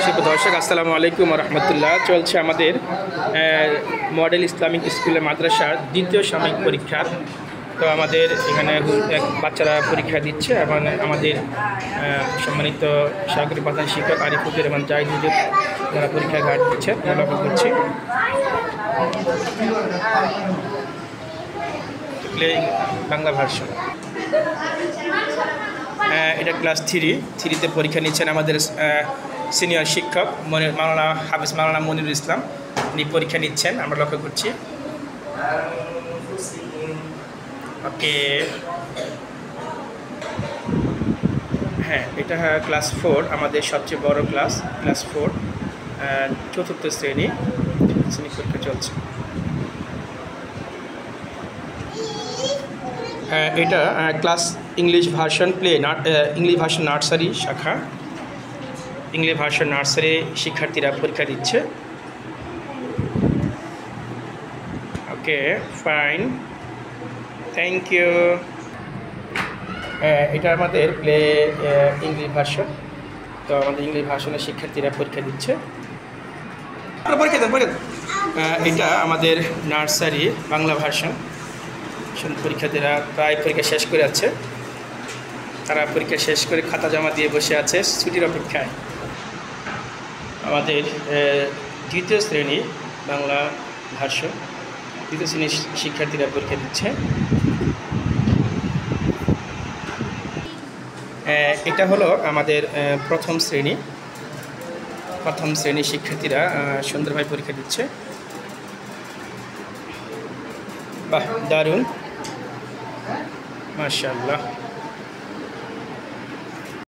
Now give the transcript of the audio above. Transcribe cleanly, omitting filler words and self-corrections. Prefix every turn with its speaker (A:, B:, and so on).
A: শুভ দর্শক, আসসালামু আলাইকুম রহমতুল্লাহ। চলছে আমাদের মডেল ইসলামিক স্কুলে মাদ্রাসার দ্বিতীয় সাময়িক পরীক্ষা। তো আমাদের এখানে বাচ্চারা পরীক্ষা দিচ্ছে এবং আমাদের সম্মানিত সহকারী প্রধান শিক্ষক আরিফুদ্দিন এবং জাহিদুদ্দিন যারা পরীক্ষা ঘাট দিচ্ছে আমরা লক্ষ্য করছি। বাংলা ভার্সন, এটা ক্লাস থ্রিতে পরীক্ষা নিচ্ছেন আমাদের সিনিয়র শিক্ষক মাওলানা মনিরুল ইসলাম। উনি পরীক্ষা নিচ্ছেন, আমরা লক্ষ্য করছি। ওকে, হ্যাঁ, এটা ক্লাস 4, আমাদের সবচেয়ে বড় ক্লাস 4, চতুর্থ শ্রেণী পরীক্ষা চলছে। এটা class English version English version nursery শাখা। ইংলিশ ভার্সন নার্সারি শিক্ষার্থীরা পরীক্ষা দিচ্ছে। ওকে, ফাইন, থ্যাংক ইউ। এটা আমাদের ইংলিশ ভার্সন। তো আমাদের ইংলিশ ভার্সনের শিক্ষার্থীরা পরীক্ষা দিচ্ছে। এটা আমাদের নার্সারি বাংলা ভার্সন। পরীক্ষার্থীরা প্রায় পরীক্ষা শেষ করে আছে, তারা পরীক্ষা শেষ করে খাতা জমা দিয়ে বসে আছে ছুটির অপেক্ষায়। আমাদের দ্বিতীয় শ্রেণী বাংলা ভার্সন, দ্বিতীয় শ্রেণীর শিক্ষার্থীরা পরীক্ষা দিচ্ছে। এটা হলো আমাদের প্রথম শ্রেণীর শিক্ষার্থীরা সুন্দরভাবে পরীক্ষা দিচ্ছে। বাহ, দারুণ, মাশাআল্লাহ।